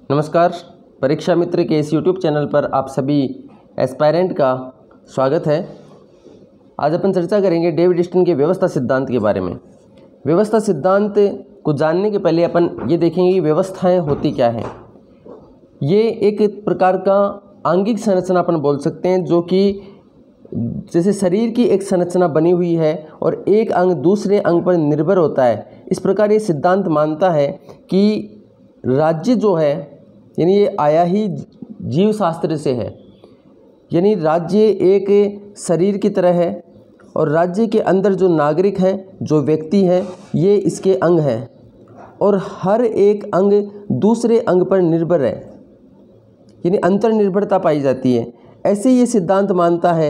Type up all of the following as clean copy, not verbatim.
नमस्कार। परीक्षा मित्र के इस YouTube चैनल पर आप सभी एस्पायरेंट का स्वागत है। आज अपन चर्चा करेंगे डेविड स्टन के व्यवस्था सिद्धांत के बारे में। व्यवस्था सिद्धांत को जानने के पहले अपन ये देखेंगे कि व्यवस्थाएं होती क्या हैं। ये एक प्रकार का आंगिक संरचना अपन बोल सकते हैं, जो कि जैसे शरीर की एक संरचना बनी हुई है और एक अंग दूसरे अंग पर निर्भर होता है। इस प्रकार ये सिद्धांत मानता है कि राज्य जो है, यानी ये आया ही जीव शास्त्र से है, यानी राज्य एक शरीर की तरह है और राज्य के अंदर जो नागरिक हैं, जो व्यक्ति हैं, ये इसके अंग हैं और हर एक अंग दूसरे अंग पर निर्भर है, यानी अंतर्निर्भरता पाई जाती है। ऐसे ये सिद्धांत मानता है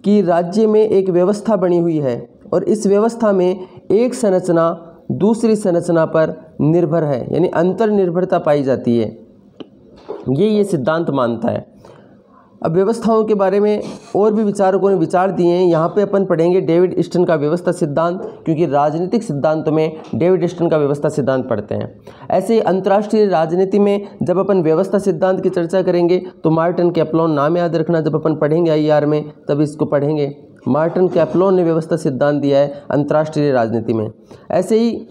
कि राज्य में एक व्यवस्था बनी हुई है और इस व्यवस्था में एक संरचना दूसरी संरचना पर निर्भर है, यानी अंतर्निर्भरता पाई जाती है। ये सिद्धांत मानता है। अब व्यवस्थाओं के बारे में और भी विचारकों ने विचार दिए हैं। यहाँ पे अपन पढ़ेंगे डेविड स्टन का व्यवस्था सिद्धांत, क्योंकि राजनीतिक सिद्धांतों में डेविड स्टन का व्यवस्था सिद्धांत पढ़ते हैं। ऐसे ही अंतर्राष्ट्रीय राजनीति में जब अपन व्यवस्था सिद्धांत की चर्चा करेंगे तो मार्टिन कैप्लॉन नाम याद रखना। जब अपन पढ़ेंगे IR में तब इसको पढ़ेंगे। मार्टिन कैप्लॉन ने व्यवस्था सिद्धांत दिया है अंतर्राष्ट्रीय राजनीति में। ऐसे ही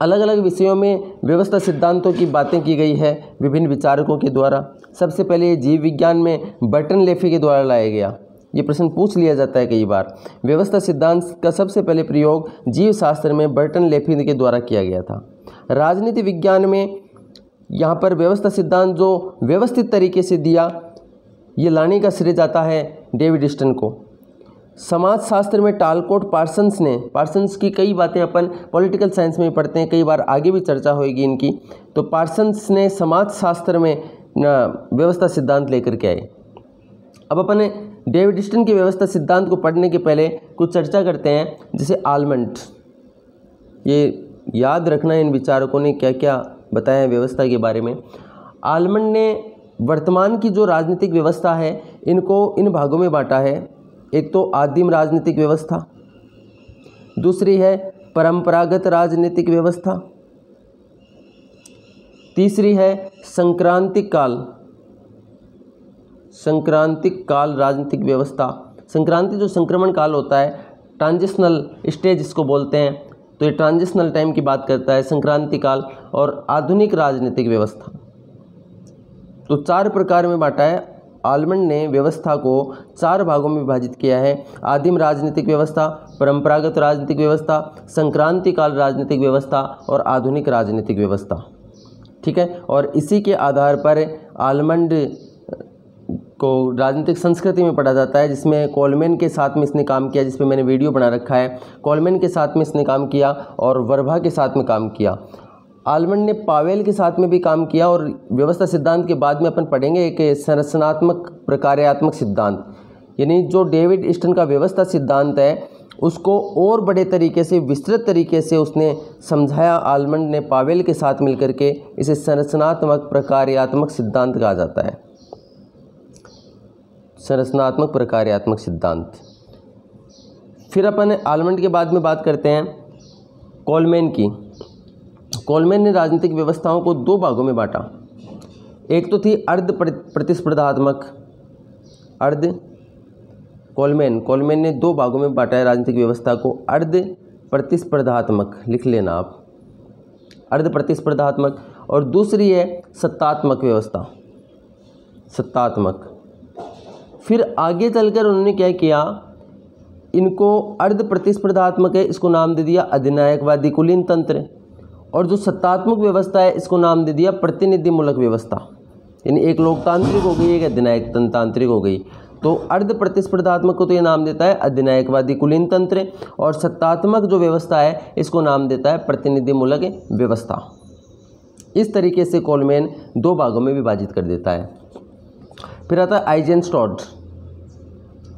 अलग अलग विषयों में व्यवस्था सिद्धांतों की बातें की गई है विभिन्न विचारकों के द्वारा। सबसे पहले जीव विज्ञान में बर्टन लेफी के द्वारा लाया गया। ये प्रश्न पूछ लिया जाता है कई बार। व्यवस्था सिद्धांत का सबसे पहले प्रयोग जीव शास्त्र में बर्टन लेफी के द्वारा किया गया था। राजनीति विज्ञान में यहाँ पर व्यवस्था सिद्धांत जो व्यवस्थित तरीके से दिया, ये लाने का श्रेय जाता है डेविड स्टन को। समाजशास्त्र में टालकोट पार्सन्स की कई बातें अपन पॉलिटिकल साइंस में पढ़ते हैं, कई बार आगे भी चर्चा होगी इनकी। तो पार्सन्स ने समाजशास्त्र में व्यवस्था सिद्धांत लेकर के आए। अब अपन डेविड स्टन के व्यवस्था सिद्धांत को पढ़ने के पहले कुछ चर्चा करते हैं। जैसे आलमंड, ये याद रखना इन विचारकों ने क्या क्या बताया है व्यवस्था के बारे में। आलमंड ने वर्तमान की जो राजनीतिक व्यवस्था है इनको इन भागों में बांटा है। एक तो आदिम राजनीतिक व्यवस्था, दूसरी है परंपरागत राजनीतिक व्यवस्था, तीसरी है संक्रांतिक काल राजनीतिक व्यवस्था। संक्रांति जो संक्रमण काल होता है, ट्रांजिशनल स्टेज इसको बोलते हैं, तो ये ट्रांजिशनल टाइम की बात करता है संक्रांति काल। और आधुनिक राजनीतिक व्यवस्था। तो 4 प्रकार में बांटा है। आलमंड ने व्यवस्था को 4 भागों में विभाजित किया है। आदिम राजनीतिक व्यवस्था, परंपरागत राजनीतिक व्यवस्था, संक्रांति काल राजनीतिक व्यवस्था और आधुनिक राजनीतिक व्यवस्था। ठीक है। और इसी के आधार पर आलमंड को राजनीतिक संस्कृति में पढ़ा जाता है, जिसमें कोलमैन के साथ में इसने काम किया, जिस पे मैंने वीडियो बना रखा है। कोलमैन के साथ में इसने काम किया और वर्भा के साथ में काम किया। आलमंड ने पावेल के साथ में भी काम किया। और व्यवस्था सिद्धांत के बाद में अपन पढ़ेंगे एक संरचनात्मक प्रकार्यात्मक सिद्धांत, यानी जो डेविड स्टन का व्यवस्था सिद्धांत है उसको और बड़े तरीके से, विस्तृत तरीके से उसने समझाया आलमंड ने पावेल के साथ मिलकर के। इसे संरचनात्मक प्रकार्यात्मक सिद्धांत कहा जाता है। संरचनात्मक प्रकार्यात्मक सिद्धांत। फिर अपन आलमंड के बाद में बात करते हैं कोलमैन की। कोलमैन ने राजनीतिक व्यवस्थाओं को 2 भागों में बांटा। एक तो थी अर्ध प्रतिस्पर्धात्मक। कोलमैन ने 2 भागों में बांटा है राजनीतिक व्यवस्था को। अर्ध प्रतिस्पर्धात्मक, लिख लेना आप, अर्ध प्रतिस्पर्धात्मक। और दूसरी है सत्तात्मक व्यवस्था, सत्तात्मक। फिर आगे चलकर उन्होंने क्या किया, इनको अर्ध प्रतिस्पर्धात्मक है इसको नाम दे दिया अधिनायकवादी कुलीन तंत्र, और जो सत्तात्मक व्यवस्था है इसको नाम दे दिया प्रतिनिधिमूलक व्यवस्था। यानी एक लोकतांत्रिक हो गई, एक अधिनायक तांत्रिक हो गई। तो अर्ध प्रतिस्पर्धात्मक को तो ये नाम देता है अधिनायकवादी कुलीन तंत्र, और सत्तात्मक जो व्यवस्था है इसको नाम देता है प्रतिनिधिमूलक व्यवस्था। इस तरीके से कोलमैन 2 भागों में विभाजित कर देता है। फिर आता है आइजेनस्टाड।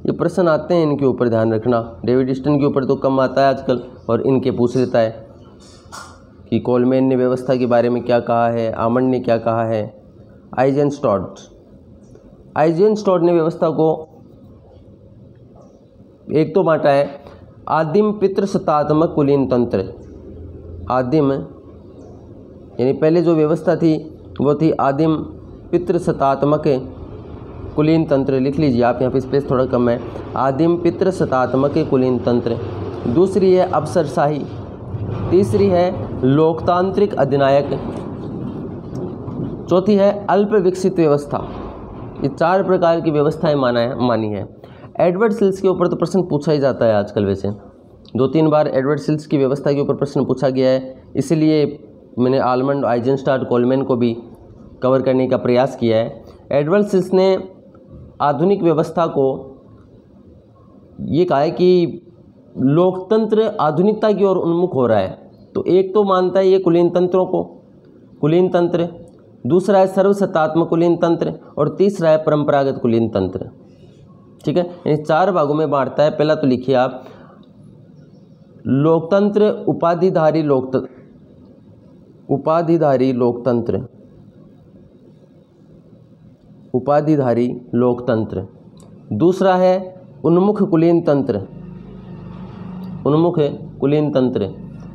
ये प्रश्न आते हैं, इनके ऊपर ध्यान रखना। डेविड स्टन के ऊपर तो कम आता है आजकल, और इनके पूछ लेता है कि कोलमैन ने व्यवस्था के बारे में क्या कहा है, आलमंड ने क्या कहा है। आइजेनस्टाड ने व्यवस्था को एक तो बांटा है आदिम पितृसत्तात्मक कुलीन तंत्र। आदिम यानी पहले जो व्यवस्था थी वो थी आदिम पितृसत्तात्मक कुलीन तंत्र। लिख लीजिए आप, यहाँ पे स्पेस थोड़ा कम है। आदिम पितृसत्तात्मक कुलीन तंत्र। दूसरी है अफसरशाही। तीसरी है लोकतांत्रिक अधिनायक। चौथी है अल्प विकसित व्यवस्था। ये 4 प्रकार की व्यवस्थाएं मानी है। एडवर्ड सिल्स के ऊपर तो प्रश्न पूछा ही जाता है आजकल। वैसे 2-3 बार एडवर्ड सिल्स की व्यवस्था के ऊपर प्रश्न पूछा गया है, इसलिए मैंने आलमंड, आइजनस्टाट, कोलमैन को भी कवर करने का प्रयास किया है। एडवर्ड सिल्स ने आधुनिक व्यवस्था को ये कहा है कि लोकतंत्र आधुनिकता की ओर उन्मुख हो रहा है। तो एक तो मानता है ये कुलीन तंत्रों को, कुलीन तंत्र, दूसरा है सर्वसत्तात्मक कुलीन तंत्र, और तीसरा है परंपरागत कुलीन तंत्र। ठीक है, इन 4 भागों में बांटता है। पहला तो लिखिए आप, लोकतंत्र उपाधिधारी लोकतंत्र, उपाधिधारी लोकतंत्र, उपाधिधारी लोकतंत्र। दूसरा है उन्मुख कुलीन तंत्र, उन्मुख कुलीन तंत्र,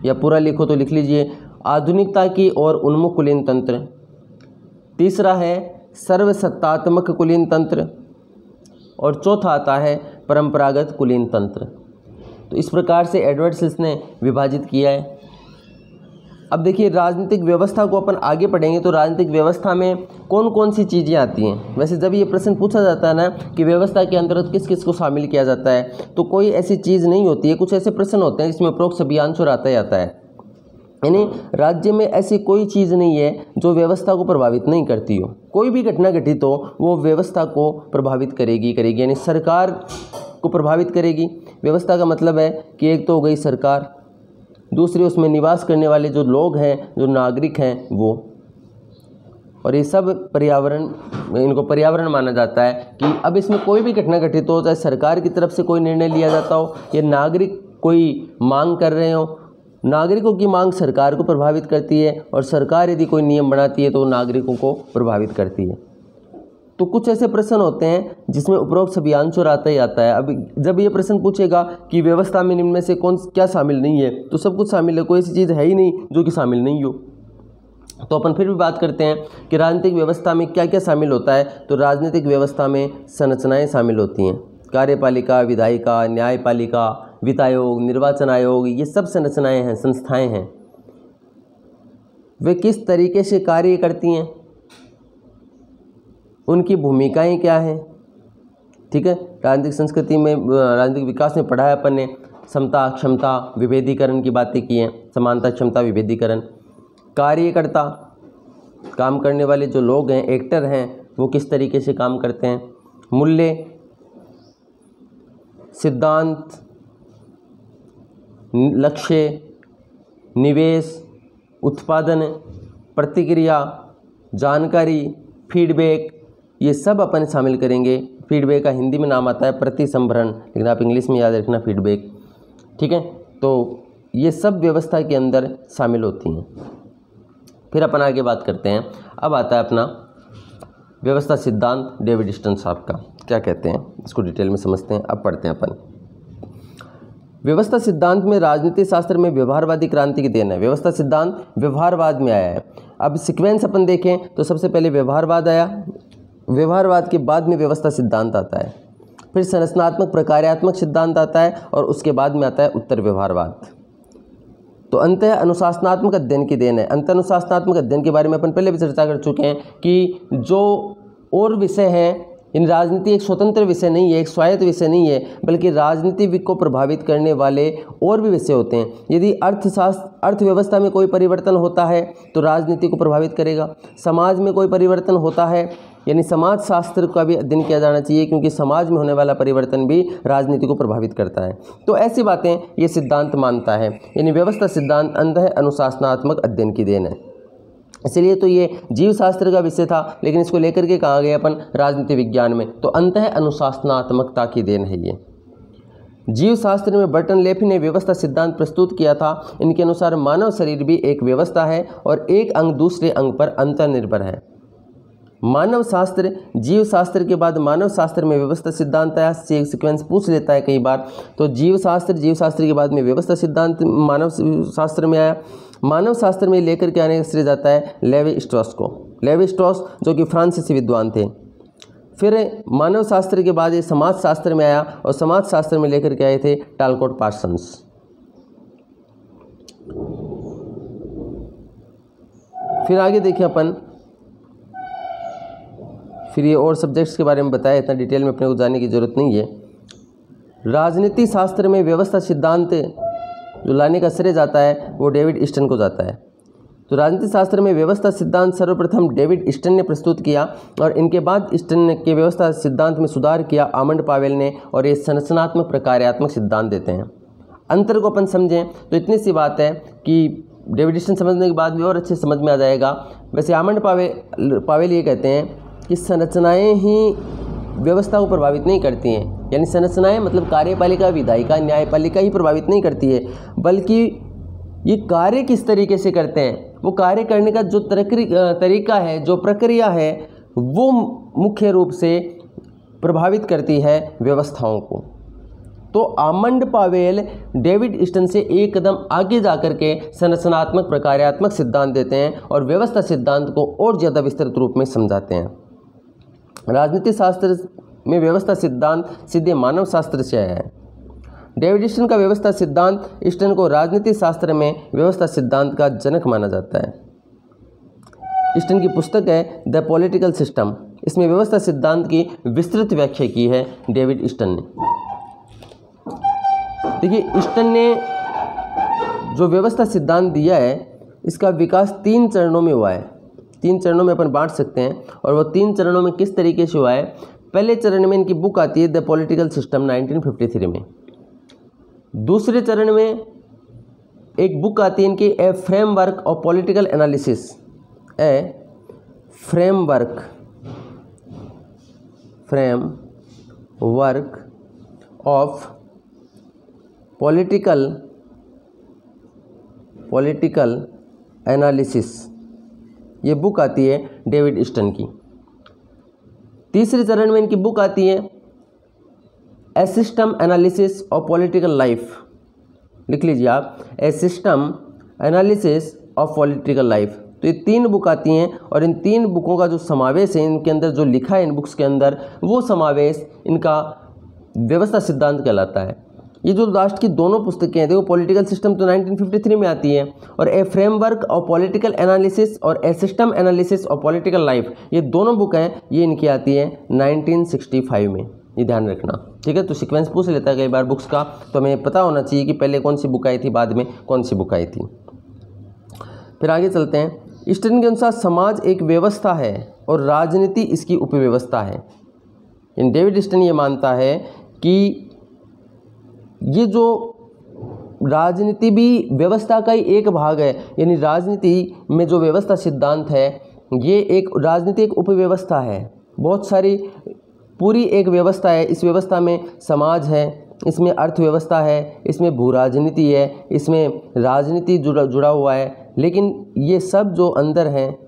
या पूरा लिखो तो लिख लीजिए आधुनिकता की ओर उन्मुख कुलीन तंत्र। तीसरा है सर्वसत्तात्मक कुलीन तंत्र, और चौथा आता है परंपरागत कुलीन तंत्र। तो इस प्रकार से एडवर्ड सिल्स ने विभाजित किया है। अब देखिए राजनीतिक व्यवस्था को अपन आगे पढ़ेंगे तो राजनीतिक व्यवस्था में कौन कौन सी चीज़ें आती हैं। वैसे जब ये प्रश्न पूछा जाता है ना कि व्यवस्था के अंतर्गत किस किस को शामिल किया जाता है, तो कोई ऐसी चीज़ नहीं होती है। कुछ ऐसे प्रश्न होते हैं जिसमें उपरोक्त सभी आंसर आता ही आता है। यानी राज्य में ऐसी कोई चीज़ नहीं है जो व्यवस्था को प्रभावित नहीं करती हो। कोई भी घटना घटित हो वो व्यवस्था को प्रभावित करेगी, यानी सरकार को प्रभावित करेगी। व्यवस्था का मतलब है कि एक तो हो गई सरकार, दूसरी उसमें निवास करने वाले जो लोग हैं, जो नागरिक हैं वो, और ये सब पर्यावरण, इनको पर्यावरण माना जाता है। कि अब इसमें कोई भी घटना घटित हो, चाहे सरकार की तरफ से कोई निर्णय लिया जाता हो या नागरिक कोई मांग कर रहे हो, नागरिकों की मांग सरकार को प्रभावित करती है, और सरकार यदि कोई नियम बनाती है तो नागरिकों को प्रभावित करती है। तो कुछ ऐसे प्रश्न होते हैं जिसमें उपरोक्त सभी आंसर आता ही आता है। अब जब ये प्रश्न पूछेगा कि व्यवस्था में निम्न में से कौन क्या शामिल नहीं है, तो सब कुछ शामिल है, कोई ऐसी चीज़ है ही नहीं जो कि शामिल नहीं हो। तो अपन फिर भी बात करते हैं कि राजनीतिक व्यवस्था में क्या क्या शामिल होता है। तो राजनीतिक व्यवस्था में संरचनाएं शामिल होती हैं। कार्यपालिका, विधायिका, न्यायपालिका, वित्त आयोग, निर्वाचन आयोग, ये सब संरचनाएं हैं, संस्थाएं हैं। वे किस तरीके से कार्य करती हैं, उनकी भूमिकाएं क्या हैं। ठीक है, राजनीतिक संस्कृति में, राजनीतिक विकास में पढ़ा है अपन ने। समता, क्षमता, विभेदीकरण की बातें की हैं। समानता, क्षमता, विभेदीकरण। कार्यकर्ता, काम करने वाले जो लोग हैं, एक्टर हैं, वो किस तरीके से काम करते हैं। मूल्य, सिद्धांत, लक्ष्य, निवेश, उत्पादन, प्रतिक्रिया, जानकारी, फीडबैक, ये सब अपन शामिल करेंगे। फीडबैक का हिंदी में नाम आता है प्रतिसंभरण, लेकिन आप इंग्लिश में याद रखना फीडबैक। ठीक है, तो ये सब व्यवस्था के अंदर शामिल होती हैं। फिर अपन आगे बात करते हैं। अब आता है अपना व्यवस्था सिद्धांत, डेविड स्टर्न साहब का क्या कहते हैं, इसको डिटेल में समझते हैं। अब पढ़ते हैं अपन। व्यवस्था सिद्धांत में राजनीति शास्त्र में व्यवहारवादी क्रांति की देन है। व्यवस्था सिद्धांत व्यवहारवाद में आया है। अब सीक्वेंस अपन देखें तो सबसे पहले व्यवहारवाद आया, व्यवहारवाद के बाद में व्यवस्था सिद्धांत आता है, फिर संरचनात्मक प्रकार्यात्मक सिद्धांत आता है, और उसके बाद में आता है उत्तर व्यवहारवाद। तो अंतः अनुशासनात्मक अध्ययन की देन है। अंतः अनुशासनात्मक अध्ययन के बारे में अपन पहले भी चर्चा कर चुके हैं कि जो और विषय हैं, इन राजनीति एक स्वतंत्र विषय नहीं है, एक स्वायत्त विषय नहीं है, बल्कि राजनीति को प्रभावित करने वाले और भी विषय होते हैं। यदि अर्थव्यवस्था में कोई परिवर्तन होता है तो राजनीति को प्रभावित करेगा। समाज में कोई परिवर्तन होता है, यानी समाज शास्त्र का भी अध्ययन किया जाना चाहिए, क्योंकि समाज में होने वाला परिवर्तन भी राजनीति को प्रभावित करता है। तो ऐसी बातें ये सिद्धांत मानता है, यानी व्यवस्था सिद्धांत अंतः अनुशासनात्मक अध्ययन की देन है। इसलिए तो ये जीव शास्त्र का विषय था, लेकिन इसको लेकर के कहाँ गए अपन राजनीति विज्ञान में, तो अंतः अनुशासनात्मकता की देन है ये। जीव शास्त्र में बर्टन लेफी ने व्यवस्था सिद्धांत प्रस्तुत किया था। इनके अनुसार मानव शरीर भी एक व्यवस्था है और एक अंग दूसरे अंग पर अंतर्निर्भर है। मानव शास्त्र, जीव शास्त्र के बाद मानव शास्त्र में व्यवस्था सिद्धांत आया। सीक्वेंस पूछ लेता है कई बार, तो जीव शास्त्र के बाद में व्यवस्था सिद्धांत मानव शास्त्र में आया। मानव शास्त्र में लेकर के आने श्रेय जाता है लेवी स्ट्रॉस को। लेवी स्ट्रॉस जो कि फ्रांसीसी विद्वान थे। फिर मानव शास्त्र के बाद ये समाज शास्त्र में आया और समाज शास्त्र में लेकर के आए थे टालकोट पार्सन्स। फिर आगे देखिए अपन, फिर ये और सब्जेक्ट्स के बारे में बताया, इतना डिटेल में अपने को जाने की ज़रूरत नहीं है। राजनीति शास्त्र में व्यवस्था सिद्धांत जो लाने का श्रेय जाता है वो डेविड ईस्टन को जाता है। तो राजनीति शास्त्र में व्यवस्था सिद्धांत सर्वप्रथम डेविड ईस्टन ने प्रस्तुत किया और इनके बाद ईस्टन के व्यवस्था सिद्धांत में सुधार किया आमंड पावेल ने, और ये संरचनात्मक प्रकार्यात्मक सिद्धांत देते हैं। अंतर को अपन समझें तो इतनी सी बात है कि डेविड ईस्टन समझने के बाद भी और अच्छे समझ में आ जाएगा। वैसे आमंड पावेल ये कहते हैं कि संरचनाएं ही व्यवस्था को प्रभावित नहीं करती हैं, यानी संरचनाएं मतलब कार्यपालिका, विधायिका, न्यायपालिका ही प्रभावित नहीं करती है, बल्कि ये कार्य किस तरीके से करते हैं, वो कार्य करने का जो तरीका है, जो प्रक्रिया है, वो मुख्य रूप से प्रभावित करती है व्यवस्थाओं को। तो आमंड पावेल डेविड ईस्टन से एक कदम आगे जाकर के संरचनात्मक प्रकार्यात्मक सिद्धांत देते हैं और व्यवस्था सिद्धांत को और ज़्यादा विस्तृत रूप में समझाते हैं। राजनीति शास्त्र में व्यवस्था सिद्धांत सीधे मानव शास्त्र से आया है। डेविड ईस्टन का व्यवस्था सिद्धांत, ईस्टन को राजनीति शास्त्र में व्यवस्था सिद्धांत का जनक माना जाता है। ईस्टन की पुस्तक है द पॉलिटिकल सिस्टम, इसमें व्यवस्था सिद्धांत की विस्तृत व्याख्या की है डेविड ईस्टन ने। देखिए, ईस्टन ने जो व्यवस्था सिद्धांत दिया है इसका विकास 3 चरणों में हुआ है। 3 चरणों में अपन बांट सकते हैं, और वो 3 चरणों में किस तरीके से हुआ है। पहले चरण में इनकी बुक आती है द पॉलिटिकल सिस्टम 1953 में। दूसरे चरण में एक बुक आती है इनकी a framework of political analysis, a framework of political analysis, ये बुक आती है डेविड ईस्टन की। तीसरे चरण में इनकी बुक आती है a system analysis of political life, लिख लीजिए आप, a system analysis of political life. तो ये 3 बुक आती हैं और इन 3 बुकों का जो समावेश है, इनके अंदर जो लिखा है इन बुक्स के अंदर, वो समावेश इनका व्यवस्था सिद्धांत कहलाता है। ये जो लास्ट की दोनों पुस्तकें हैं, देखो पॉलिटिकल सिस्टम तो 1953 में आती है, और a framework of political analysis और a system analysis of political life, ये दोनों बुक हैं, ये इनकी आती है 1965 में। ये ध्यान रखना, ठीक है। तो सीक्वेंस पूछ लेता है कई बार बुक्स का, तो हमें पता होना चाहिए कि पहले कौन सी बुक आई थी, बाद में कौन सी बुक आई थी। फिर आगे चलते हैं। ईस्टन के अनुसार समाज एक व्यवस्था है और राजनीति इसकी उपव्यवस्था है। डेविड ईस्टन ये मानता है कि ये जो राजनीति भी व्यवस्था का ही एक भाग है, यानी राजनीति में जो व्यवस्था सिद्धांत है, ये एक राजनीति एक उपव्यवस्था है। बहुत सारी पूरी एक व्यवस्था है, इस व्यवस्था में समाज है, इसमें अर्थव्यवस्था है, इसमें भू राजनीति है, इसमें राजनीति जुड़ा हुआ है, लेकिन ये सब जो अंदर हैं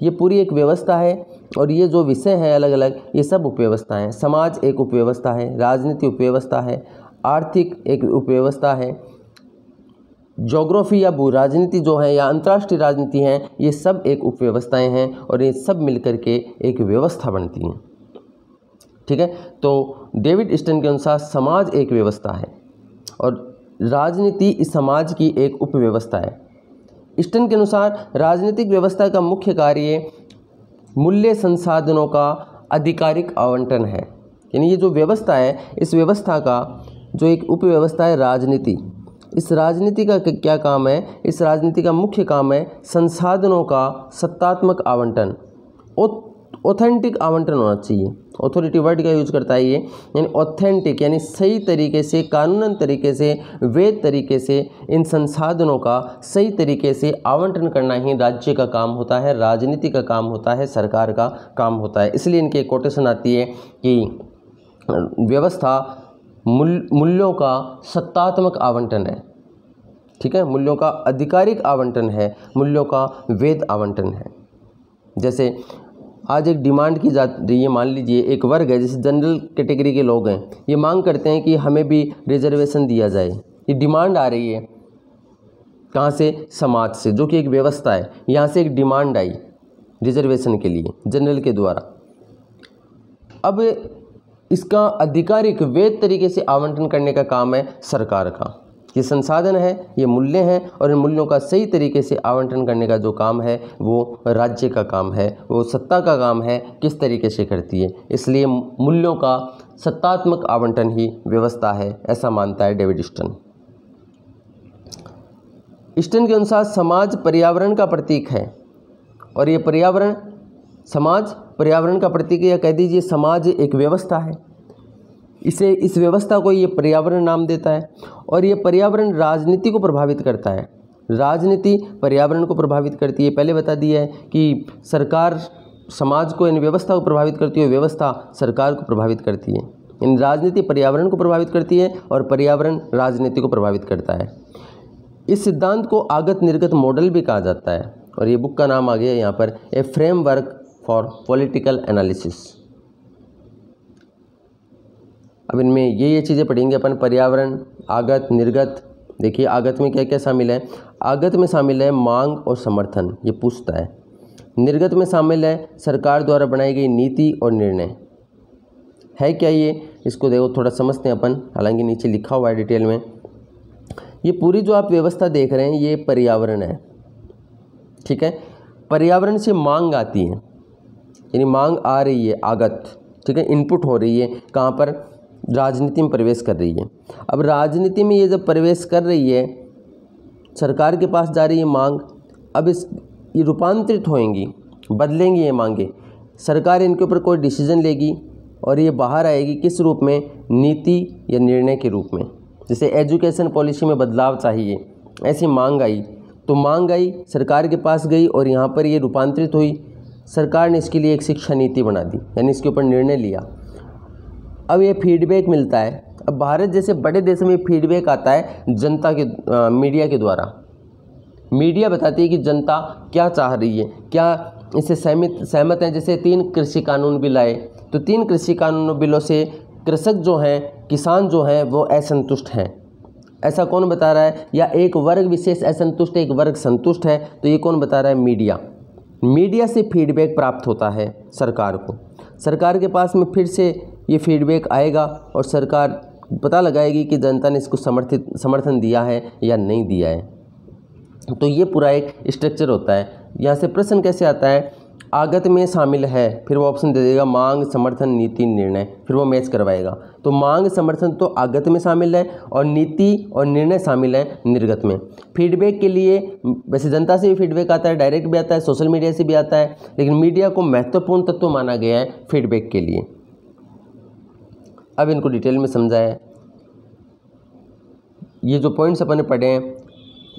ये पूरी एक व्यवस्था है, और ये जो विषय हैं अलग अलग, ये सब उपव्यवस्था हैं। समाज एक उपव्यवस्था है, राजनीति उपव्यवस्था है, आर्थिक एक उपव्यवस्था है, ज्योग्राफी या भू राजनीति जो है या अंतर्राष्ट्रीय राजनीति हैं, ये सब एक उपव्यवस्थाएं हैं, और ये सब मिलकर के एक व्यवस्था बनती हैं, ठीक है। तो डेविड ईस्टन के अनुसार समाज एक व्यवस्था है और राजनीति इस समाज की एक उपव्यवस्था है। ईस्टन के अनुसार राजनीतिक व्यवस्था का मुख्य कार्य मूल्य संसाधनों का आधिकारिक आवंटन है, यानी ये जो व्यवस्था है, इस व्यवस्था का जो एक उपव्यवस्था है राजनीति, इस राजनीति का क्या काम है, इस राजनीति का मुख्य काम है संसाधनों का सत्तात्मक आवंटन, ऑथेंटिक आवंटन होना चाहिए। ऑथोरिटी वर्ड का यूज करता है ये, यानी ऑथेंटिक, यानी सही तरीके से, कानूनन तरीके से, वैध तरीके से इन संसाधनों का सही तरीके से आवंटन करना ही राज्य का काम होता है, राजनीति का काम होता है, सरकार का काम होता है। इसलिए इनके कोटेशन आती है कि व्यवस्था मूल्यों का सत्तात्मक आवंटन है, ठीक है, मूल्यों का आधिकारिक आवंटन है, मूल्यों का वैध आवंटन है। जैसे आज एक डिमांड की जा रही है, मान लीजिए एक वर्ग है जैसे जनरल कैटेगरी के लोग हैं, ये मांग करते हैं कि हमें भी रिजर्वेशन दिया जाए। ये डिमांड आ रही है कहाँ से? समाज से, जो कि एक व्यवस्था है। यहाँ से एक डिमांड आई रिजर्वेशन के लिए जनरल के द्वारा। अब इसका आधिकारिक वैध तरीके से आवंटन करने का काम है सरकार का। ये संसाधन है, ये मूल्य हैं, और इन मूल्यों का सही तरीके से आवंटन करने का जो काम है वो राज्य का काम है, वो सत्ता का काम है, किस तरीके से करती है। इसलिए मूल्यों का सत्तात्मक आवंटन ही व्यवस्था है, ऐसा मानता है डेविड स्टन। स्टन के अनुसार समाज पर्यावरण का प्रतीक है, और ये पर्यावरण, समाज पर्यावरण का प्रतीक है, या कह दीजिए समाज एक व्यवस्था है। इस व्यवस्था को ये पर्यावरण नाम देता है, और ये पर्यावरण राजनीति को प्रभावित करता है। राजनीति पर्यावरण को प्रभावित करती है। पहले बता दिया है कि सरकार समाज को, इन व्यवस्था को प्रभावित करती है, व्यवस्था सरकार को प्रभावित करती है। इन राजनीति पर्यावरण को प्रभावित करती है, और पर्यावरण राजनीति को प्रभावित करता है। इस सिद्धांत को आगत निर्गत मॉडल भी कहा जाता है, और ये बुक का नाम आ गया यहाँ पर, ए फ्रेमवर्क फॉर पॉलिटिकल एनालिसिस। अब इनमें ये चीज़ें पढ़ेंगे अपन, पर्यावरण, आगत, निर्गत। देखिए आगत में क्या क्या शामिल है। आगत में शामिल है मांग और समर्थन, ये पूछता है। निर्गत में शामिल है सरकार द्वारा बनाई गई नीति और निर्णय। है क्या ये? इसको देखो थोड़ा समझते हैं अपन, हालांकि नीचे लिखा हुआ है डिटेल में। ये पूरी जो आप व्यवस्था देख रहे हैं ये पर्यावरण है, ठीक है। पर्यावरण से मांग आती है, यानी मांग आ रही है, आगत, ठीक है, इनपुट हो रही है। कहाँ पर? राजनीति में प्रवेश कर रही है। अब राजनीति में ये जब प्रवेश कर रही है, सरकार के पास जा रही है मांग। अब ये रूपांतरित होएंगी, बदलेंगी ये मांगे। सरकार इनके ऊपर कोई डिसीजन लेगी, और ये बाहर आएगी किस रूप में? नीति या निर्णय के रूप में। जैसे एजुकेशन पॉलिसी में बदलाव चाहिए, ऐसी मांग आई, तो मांग आई, सरकार के पास गई, और यहाँ पर ये रूपांतरित हुई। सरकार ने इसके लिए एक शिक्षा नीति बना दी, यानी इसके ऊपर निर्णय लिया। अब ये फीडबैक मिलता है। अब भारत जैसे बड़े देशों में फीडबैक आता है जनता के मीडिया के द्वारा। मीडिया बताती है कि जनता क्या चाह रही है, क्या इससे सहमत है। जैसे 3 कृषि कानून बिल आए, तो 3 कृषि कानून बिलों से कृषक जो हैं, किसान जो हैं, वो असंतुष्ट हैं। ऐसा कौन बता रहा है? या एक वर्ग विशेष असंतुष्ट है, एक वर्ग संतुष्ट है, तो ये कौन बता रहा है? मीडिया। मीडिया से फीडबैक प्राप्त होता है सरकार को। सरकार के पास में फिर से ये फीडबैक आएगा, और सरकार पता लगाएगी कि जनता ने इसको समर्थन दिया है या नहीं दिया है। तो ये पूरा एक स्ट्रक्चर होता है। यहाँ से प्रश्न कैसे आता है? आगत में शामिल है, फिर वो ऑप्शन दे देगा मांग, समर्थन, नीति, निर्णय, फिर वो मैच करवाएगा। तो मांग, समर्थन तो आगत में शामिल है, और नीति और निर्णय शामिल है निर्गत में। फीडबैक के लिए वैसे जनता से भी फीडबैक आता है, डायरेक्ट भी आता है, सोशल मीडिया से भी आता है, लेकिन मीडिया को महत्वपूर्ण तत्व माना गया है फीडबैक के लिए। अब इनको डिटेल में समझाया। ये जो पॉइंट्स अपन ने पढ़े हैं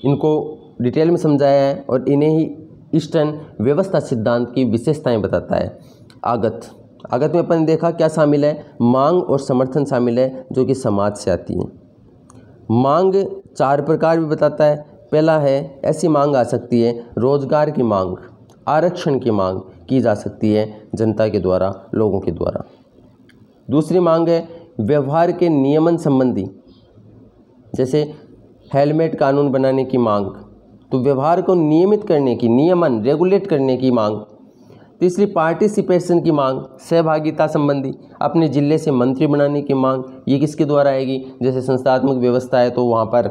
इनको डिटेल में समझाया है, और इन्हें ही ईस्टर्न व्यवस्था सिद्धांत की विशेषताएं बताता है। आगत में अपन ने देखा क्या शामिल है? मांग और समर्थन शामिल है, जो कि समाज से आती है। मांग 4 प्रकार भी बताता है। पहला है, ऐसी मांग आ सकती है रोजगार की मांग, आरक्षण की मांग की जा सकती है जनता के द्वारा, लोगों के द्वारा। दूसरी मांग है व्यवहार के नियमन संबंधी, जैसे हेलमेट कानून बनाने की मांग, तो व्यवहार को नियमित करने की, नियमन, रेगुलेट करने की मांग। तीसरी पार्टिसिपेशन की मांग, सहभागिता संबंधी, अपने जिले से मंत्री बनाने की मांग। ये किसके द्वारा आएगी? जैसे संस्थात्मक व्यवस्था है, तो वहाँ पर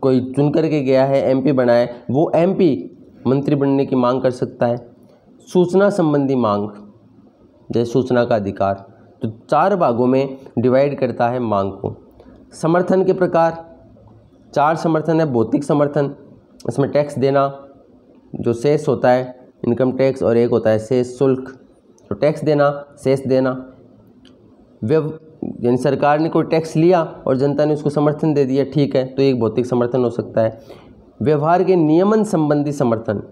कोई चुन करके गया है, एमपी बना है, वो एमपी मंत्री बनने की मांग कर सकता है। सूचना संबंधी मांग, जैसे सूचना का अधिकार। तो 4 भागों में डिवाइड करता है मांग को। समर्थन के प्रकार 4 समर्थन है। भौतिक समर्थन, इसमें टैक्स देना, जो सेस होता है इनकम टैक्स, और एक होता है सेस शुल्क, तो टैक्स देना, सेस देना। यानी सरकार ने कोई टैक्स लिया और जनता ने उसको समर्थन दे दिया, ठीक है, तो एक भौतिक समर्थन हो सकता है। व्यवहार के नियमन संबंधी समर्थन,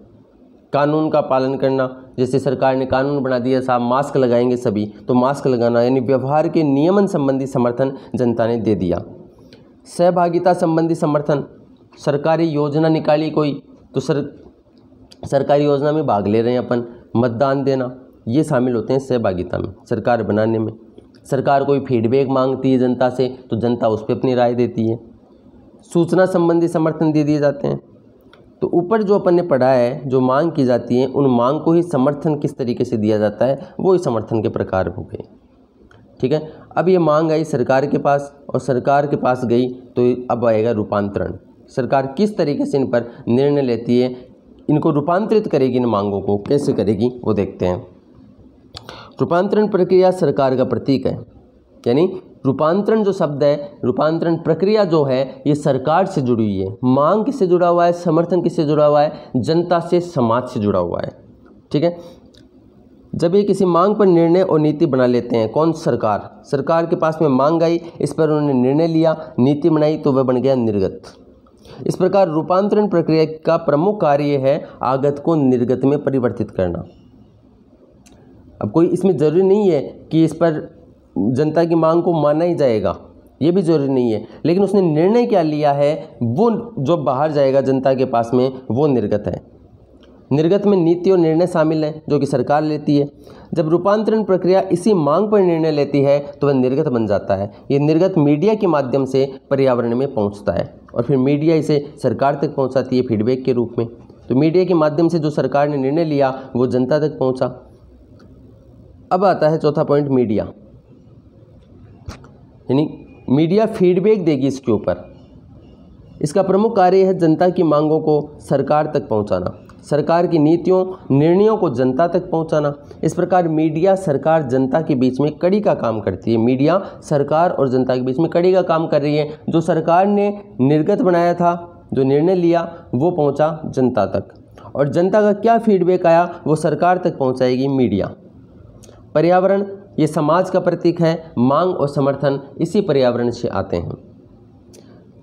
कानून का पालन करना, जैसे सरकार ने कानून बना दिया साहब मास्क लगाएंगे सभी, तो मास्क लगाना, यानी व्यवहार के नियमन संबंधी समर्थन जनता ने दे दिया। सहभागिता संबंधी समर्थन, सरकारी योजना निकाली कोई, तो सरकारी योजना में भाग ले रहे हैं अपन, मतदान देना, ये शामिल होते हैं सहभागिता में, सरकार बनाने में। सरकार कोई फीडबैक मांगती है जनता से तो जनता उस पर अपनी राय देती है। सूचना संबंधी समर्थन दे दिए जाते हैं। तो ऊपर जो अपन ने पढ़ा है, जो मांग की जाती है, उन मांग को ही समर्थन किस तरीके से दिया जाता है, वो ही समर्थन के प्रकार हो गए। ठीक है, अब ये मांग आई सरकार के पास और सरकार के पास गई तो अब आएगा रूपांतरण। सरकार किस तरीके से इन पर निर्णय लेती है, इनको रूपांतरित करेगी, इन मांगों को कैसे करेगी वो देखते हैं। रूपांतरण प्रक्रिया सरकार का प्रतीक है, यानी रूपांतरण जो शब्द है, रूपांतरण प्रक्रिया जो है, ये सरकार से जुड़ी हुई है। मांग किससे जुड़ा हुआ है, समर्थन किससे जुड़ा हुआ है, जनता से, समाज से जुड़ा हुआ है। ठीक है, जब ये किसी मांग पर निर्णय और नीति बना लेते हैं, कौन, सरकार। सरकार के पास में मांग आई, इस पर उन्होंने निर्णय लिया, नीति बनाई, तो वह बन गया निर्गत। इस प्रकार रूपांतरण प्रक्रिया का प्रमुख कार्य है आगत को निर्गत में परिवर्तित करना। अब कोई इसमें ज़रूरी नहीं है कि इस पर जनता की मांग को माना ही जाएगा, ये भी ज़रूरी नहीं है, लेकिन उसने निर्णय क्या लिया है, वो जो बाहर जाएगा जनता के पास में, वो निर्गत है। निर्गत में नीति और निर्णय शामिल है जो कि सरकार लेती है। जब रूपांतरण प्रक्रिया इसी मांग पर निर्णय लेती है तो वह निर्गत बन जाता है। ये निर्गत मीडिया के माध्यम से पर्यावरण में पहुंचता है और फिर मीडिया इसे सरकार तक पहुंचाती है फीडबैक के रूप में। तो मीडिया के माध्यम से जो सरकार ने निर्णय लिया वो जनता तक पहुंचा। अब आता है चौथा पॉइंट, मीडिया। यानी मीडिया फीडबैक देगी इसके ऊपर। इसका प्रमुख कार्य है जनता की मांगों को सरकार तक पहुंचाना, सरकार की नीतियों, निर्णयों को जनता तक पहुंचाना। इस प्रकार मीडिया, सरकार, जनता के बीच में कड़ी का काम करती है। मीडिया सरकार और जनता के बीच में कड़ी का काम कर रही है। जो सरकार ने निर्गत बनाया था, जो निर्णय लिया, वो पहुंचा जनता तक, और जनता का क्या फीडबैक आया वो सरकार तक पहुंचाएगी मीडिया। पर्यावरण, ये समाज का प्रतीक है। मांग और समर्थन इसी पर्यावरण से आते हैं।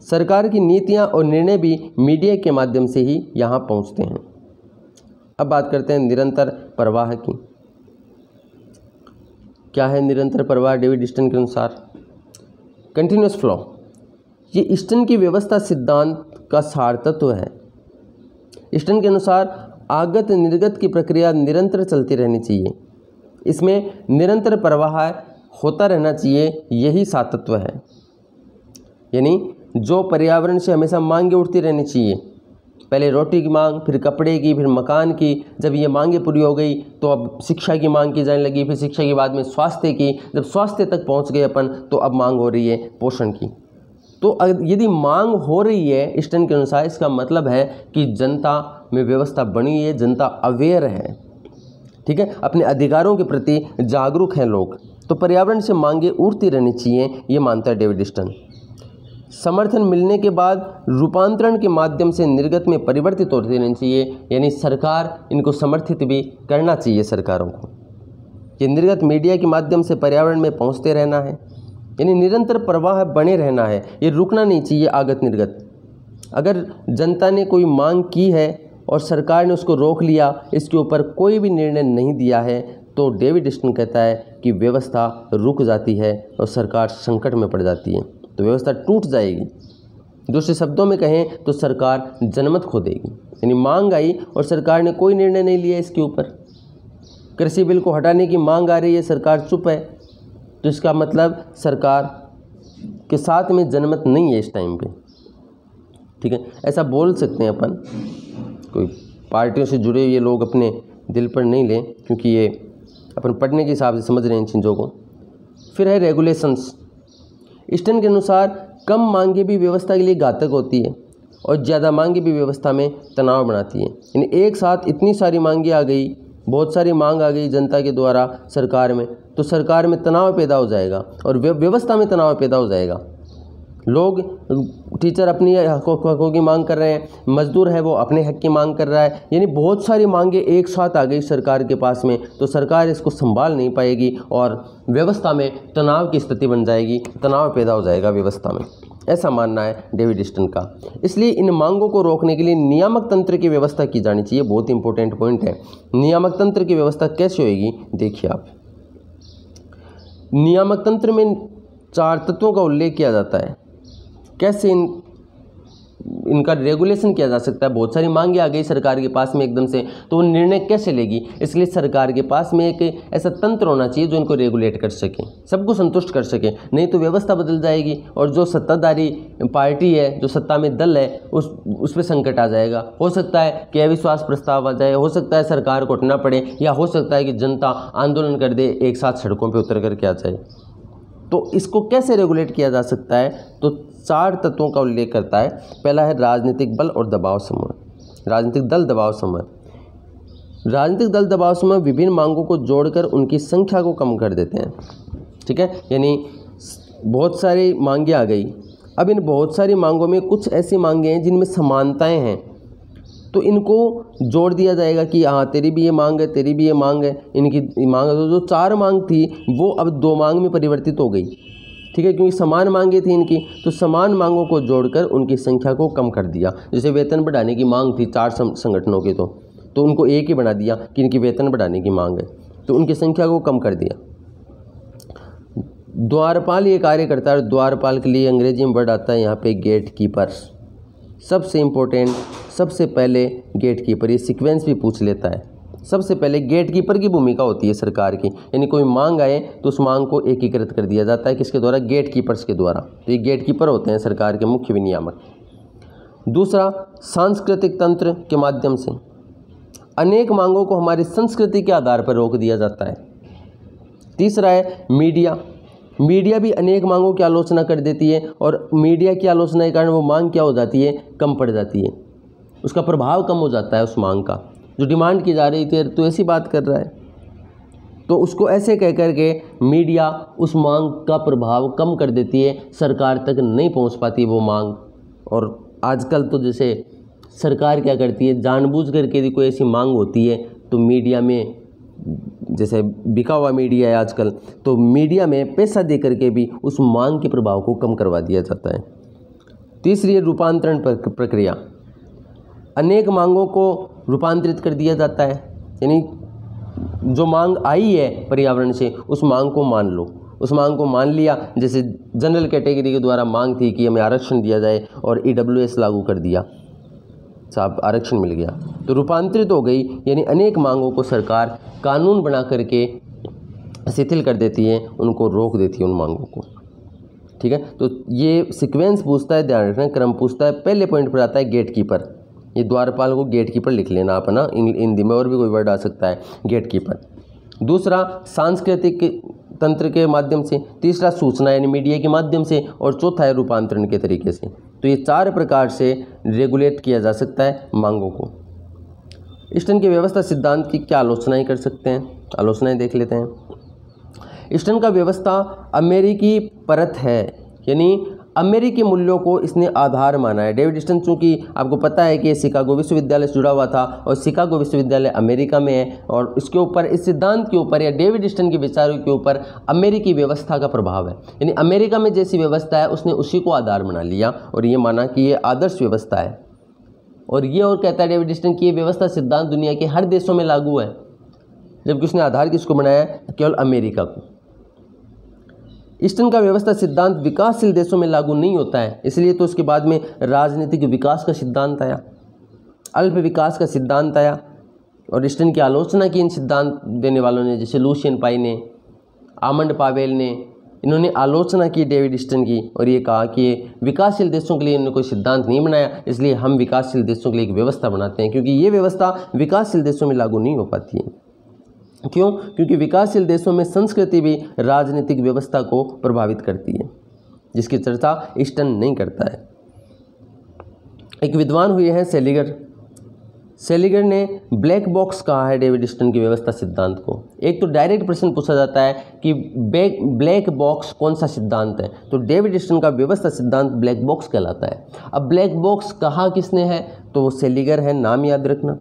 सरकार की नीतियां और निर्णय भी मीडिया के माध्यम से ही यहाँ पहुँचते हैं। अब बात करते हैं निरंतर प्रवाह की। क्या है निरंतर प्रवाह डेविड स्टन के अनुसार? Continuous flow. ये स्टन की व्यवस्था सिद्धांत का सार तत्व है। स्टन के अनुसार आगत निर्गत की प्रक्रिया निरंतर चलती रहनी चाहिए, इसमें निरंतर प्रवाह होता रहना चाहिए, यही सार तत्व है। यानी जो पर्यावरण से हमेशा मांगें उठती रहनी चाहिए, पहले रोटी की मांग, फिर कपड़े की, फिर मकान की। जब ये मांगें पूरी हो गई तो अब शिक्षा की मांग की जाने लगी, फिर शिक्षा के बाद में स्वास्थ्य की। जब स्वास्थ्य तक पहुंच गए अपन तो अब मांग हो रही है पोषण की। तो यदि मांग हो रही है स्टन के अनुसार, इसका मतलब है कि जनता में व्यवस्था बनी है, जनता अवेयर है। ठीक है, अपने अधिकारों के प्रति जागरूक हैं लोग। तो पर्यावरण से मांगें उठती रहनी चाहिए, ये मानता है डेविड स्टन। समर्थन मिलने के बाद रूपांतरण के माध्यम से निर्गत में परिवर्तित होती रहनी चाहिए, यानी सरकार इनको समर्थित भी करना चाहिए सरकारों को। ये निर्गत मीडिया के माध्यम से पर्यावरण में पहुंचते रहना है, यानी निरंतर प्रवाह बने रहना है, ये रुकना नहीं चाहिए आगत निर्गत। अगर जनता ने कोई मांग की है और सरकार ने उसको रोक लिया, इसके ऊपर कोई भी निर्णय नहीं दिया है, तो डेविड स्टन कहता है कि व्यवस्था रुक जाती है और सरकार संकट में पड़ जाती है, तो व्यवस्था टूट जाएगी। दूसरे शब्दों में कहें तो सरकार जनमत खो देगी। यानी मांग आई और सरकार ने कोई निर्णय नहीं लिया इसके ऊपर। कृषि बिल को हटाने की मांग आ रही है, सरकार चुप है, तो इसका मतलब सरकार के साथ में जनमत नहीं है इस टाइम पे। ठीक है, ऐसा बोल सकते हैं अपन। कोई पार्टियों से जुड़े हुए लोग अपने दिल पर नहीं लें, क्योंकि ये अपन पढ़ने के हिसाब से समझ रहे हैं इन चीज़ों को। फिर है रेगुलेशंस। स्टन के अनुसार कम मांगे भी व्यवस्था के लिए घातक होती है और ज़्यादा मांगे भी व्यवस्था में तनाव बनाती है। यानी एक साथ इतनी सारी मांगे आ गई, बहुत सारी मांग आ गई जनता के द्वारा सरकार में, तो सरकार में तनाव पैदा हो जाएगा और व्यवस्था में तनाव पैदा हो जाएगा। लोग, टीचर अपनी हकों की मांग कर रहे हैं, मजदूर है वो अपने हक की मांग कर रहा है, यानी बहुत सारी मांगें एक साथ आ गई सरकार के पास में, तो सरकार इसको संभाल नहीं पाएगी और व्यवस्था में तनाव की स्थिति बन जाएगी, तनाव पैदा हो जाएगा व्यवस्था में। ऐसा मानना है डेविड स्टन का। इसलिए इन मांगों को रोकने के लिए नियामक तंत्र की व्यवस्था की जानी चाहिए। बहुत इंपॉर्टेंट पॉइंट है। नियामक तंत्र की व्यवस्था कैसे होगी देखिए आप। नियामक तंत्र में 4 तत्वों का उल्लेख किया जाता है। कैसे इन इनका रेगुलेशन किया जा सकता है। बहुत सारी मांगे आ गई सरकार के पास में एकदम से, तो वो निर्णय कैसे लेगी? इसलिए सरकार के पास में एक ऐसा तंत्र होना चाहिए जो इनको रेगुलेट कर सके, सबको संतुष्ट कर सके, नहीं तो व्यवस्था बदल जाएगी और जो सत्ताधारी पार्टी है, जो सत्ता में दल है, उस पर संकट आ जाएगा। हो सकता है कि अविश्वास प्रस्ताव आ जाए, हो सकता है सरकार को हटना पड़े, या हो सकता है कि जनता आंदोलन कर दे, एक साथ सड़कों पर उतर कर के आ जाए। तो इसको कैसे रेगुलेट किया जा सकता है? तो 4 तत्वों का उल्लेख करता है। पहला है राजनीतिक बल और दबाव समूह। राजनीतिक दल, दबाव समूह। राजनीतिक दल, दबाव समूह विभिन्न मांगों को जोड़कर उनकी संख्या को कम कर देते हैं। ठीक है, यानी बहुत सारी मांगें आ गई। अब इन बहुत सारी मांगों में कुछ ऐसी मांगें हैं जिनमें समानताएं हैं, तो इनको जोड़ दिया जाएगा कि हाँ तेरी भी ये मांग है, तेरी भी ये मांग है, इनकी मांग है। तो जो 4 मांग थी वो अब 2 मांग में परिवर्तित हो गई। ठीक है, क्योंकि समान मांगे थी इनकी, तो समान मांगों को जोड़कर उनकी संख्या को कम कर दिया। जैसे वेतन बढ़ाने की मांग थी 4 संगठनों की, तो उनको एक ही बना दिया कि इनकी वेतन बढ़ाने की मांग है, तो उनकी संख्या को कम कर दिया। द्वारपाल ये कार्य करता है। द्वारपाल के लिए अंग्रेजी में वर्ड आता है यहाँ पे गेट कीपर। सबसे इम्पोर्टेंट, सबसे पहले गेट कीपर, ये सीक्वेंस भी पूछ लेता है। सबसे पहले गेट कीपर की भूमिका होती है सरकार की, यानी कोई मांग आए तो उस मांग को एकीकृत कर दिया जाता है। किसके द्वारा? गेट कीपर्स के द्वारा। तो ये गेट कीपर होते हैं सरकार के मुख्य विनियामक। दूसरा, सांस्कृतिक तंत्र के माध्यम से अनेक मांगों को हमारी संस्कृति के आधार पर रोक दिया जाता है। तीसरा है मीडिया। मीडिया भी अनेक मांगों की आलोचना कर देती है, और मीडिया की आलोचना के कारण वो मांग क्या हो जाती है? कम पड़ जाती है, उसका प्रभाव कम हो जाता है उस मांग का। जो डिमांड की जा रही थी तो ऐसी बात कर रहा है, तो उसको ऐसे कह कर के मीडिया उस मांग का प्रभाव कम कर देती है, सरकार तक नहीं पहुंच पाती वो मांग। और आजकल तो जैसे सरकार क्या करती है, जानबूझ करके यदि कोई ऐसी मांग होती है तो मीडिया में, जैसे बिका हुआ मीडिया है आजकल, तो मीडिया में पैसा दे करके भी उस मांग के प्रभाव को कम करवा दिया जाता है। तीसरी है रूपांतरण प्रक्रिया। अनेक मांगों को रूपांतरित कर दिया जाता है, यानी जो मांग आई है पर्यावरण से, उस मांग को मान लो, उस मांग को मान लिया। जैसे जनरल कैटेगरी के द्वारा मांग थी कि हमें आरक्षण दिया जाए, और EWS लागू कर दिया, साहब आरक्षण मिल गया, तो रूपांतरित हो गई। यानी अनेक मांगों को सरकार कानून बना करके शिथिल कर देती है, उनको रोक देती है उन मांगों को। ठीक है, तो ये सीक्वेंस पूछता है, ध्यान रखना, क्रम पूछता है। पहले पॉइंट पर आता है गेट कीपर। ये द्वारपाल को गेट कीपर लिख लेना आप, ना हिंदी में और भी कोई वर्ड आ सकता है, गेट कीपर। दूसरा, सांस्कृतिक तंत्र के माध्यम से। तीसरा, सूचना यानी मीडिया के माध्यम से। और चौथा है रूपांतरण के तरीके से। तो ये 4 प्रकार से रेगुलेट किया जा सकता है मांगों को। ईस्टर्न के व्यवस्था सिद्धांत की क्या आलोचनाएं कर सकते हैं? आलोचनाएं देख लेते हैं। ईस्टर्न का व्यवस्था अमेरिकी परत है, यानी अमेरिकी मूल्यों को इसने आधार माना है। डेविड ईस्टन, चूँकि आपको पता है कि शिकागो विश्वविद्यालय से जुड़ा हुआ था, और शिकागो विश्वविद्यालय अमेरिका में है, और इसके ऊपर, इस सिद्धांत के ऊपर या डेविड ईस्टन के विचारों के ऊपर अमेरिकी व्यवस्था का प्रभाव है। यानी अमेरिका में जैसी व्यवस्था है उसने उसी को आधार बना लिया, और ये माना कि ये आदर्श व्यवस्था है। और ये और कहता है डेविड ईस्टन कि ये व्यवस्था सिद्धांत दुनिया के हर देशों में लागू है, जबकि उसने आधार किसको बनाया? केवल अमेरिका को। ईस्टर्न का व्यवस्था सिद्धांत विकासशील देशों में लागू नहीं होता है, इसलिए तो उसके बाद में राजनीतिक विकास का सिद्धांत आया, अल्प विकास का सिद्धांत आया, और ईस्टर्न की आलोचना की इन सिद्धांत देने वालों ने, जैसे लुसियन पाई ने, आमंड पावेल ने, इन्होंने आलोचना की डेविड ईस्टन की, और ये कहा कि विकासशील देशों के लिए इन्होंने कोई सिद्धांत नहीं बनाया, इसलिए हम विकासशील देशों के लिए एक व्यवस्था बनाते हैं, क्योंकि ये व्यवस्था विकासशील देशों में लागू नहीं हो पाती है। क्यों? क्योंकि विकासशील देशों में संस्कृति भी राजनीतिक व्यवस्था को प्रभावित करती है, जिसकी चर्चा ईस्टन नहीं करता है। एक विद्वान हुए हैं सेलिगर। सेलिगर ने ब्लैक बॉक्स कहा है डेविड ईस्टन की व्यवस्था सिद्धांत को। एक तो डायरेक्ट प्रश्न पूछा जाता है कि ब्लैक बॉक्स कौन सा सिद्धांत है, तो डेविड ईस्टन का व्यवस्था सिद्धांत ब्लैक बॉक्स कहलाता है। अब ब्लैक बॉक्स कहा किसने है? तो वो सेलिगर है, नाम याद रखना।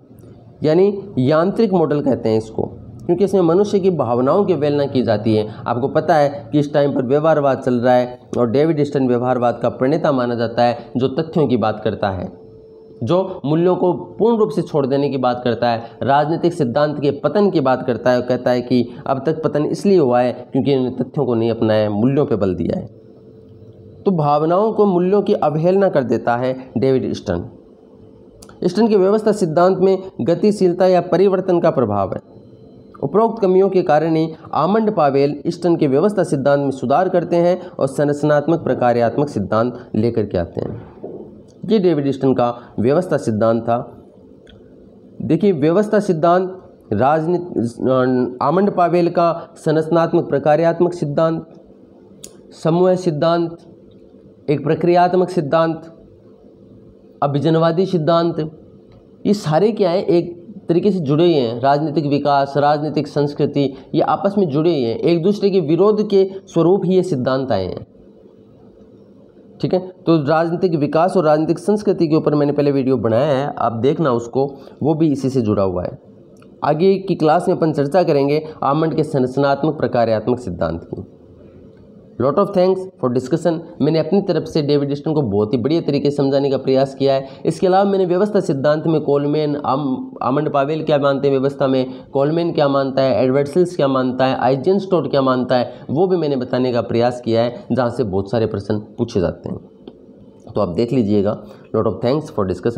यानी यांत्रिक मॉडल कहते हैं इसको, क्योंकि इसमें मनुष्य की भावनाओं की अवहेलना की जाती है। आपको पता है कि इस टाइम पर व्यवहारवाद चल रहा है, और डेविड ईस्टन व्यवहारवाद का प्रणेता माना जाता है, जो तथ्यों की बात करता है, जो मूल्यों को पूर्ण रूप से छोड़ देने की बात करता है, राजनीतिक सिद्धांत के पतन की बात करता है, और कहता है कि अब तक पतन इसलिए हुआ है क्योंकि इन्होंने तथ्यों को नहीं अपनाया, मूल्यों पर बल दिया है। तो भावनाओं को मूल्यों की अवहेलना कर देता है डेविड स्टर्न। स्टर्न के व्यवस्था सिद्धांत में गतिशीलता या परिवर्तन का प्रभाव है। उपरोक्त कमियों के कारण ही आमंड पावेल स्टर्न के व्यवस्था सिद्धांत में सुधार करते हैं और संरचनात्मक प्रकार्यात्मक सिद्धांत लेकर के आते हैं। ये डेविड स्टर्न का व्यवस्था सिद्धांत था। देखिए, व्यवस्था सिद्धांत राजनीति, आमंड पावेल का संरचनात्मक प्रकार्यात्मक सिद्धांत, समूह सिद्धांत, एक प्रक्रियात्मक सिद्धांत, अभिजनवादी सिद्धांत, ये सारे क्या है, एक तरीके से जुड़े हुए हैं। राजनीतिक विकास, राजनीतिक संस्कृति, ये आपस में जुड़े हुए हैं। एक दूसरे के विरोध के स्वरूप ही ये सिद्धांत आए हैं। ठीक है, तो राजनीतिक विकास और राजनीतिक संस्कृति के ऊपर मैंने पहले वीडियो बनाया है, आप देखना उसको, वो भी इसी से जुड़ा हुआ है। आगे की क्लास में अपन चर्चा करेंगे आमंड के संरचनात्मक प्रकार्यात्मक सिद्धांत की। Lot of thanks for discussion. मैंने अपनी तरफ से डेविड स्टर्न को बहुत ही बढ़िया तरीके से समझाने का प्रयास किया है। इसके अलावा मैंने व्यवस्था सिद्धांत में कोलमैन, आमंड पावेल क्या मानते हैं व्यवस्था में, कोलमैन क्या मानता है, एडवर्ड सिल्स क्या मानता है, आइजेनस्टाइन क्या मानता है, वो भी मैंने बताने का प्रयास किया है, जहाँ से बहुत सारे प्रश्न पूछे जाते हैं। तो आप देख लीजिएगा। Lot of thanks for discussion.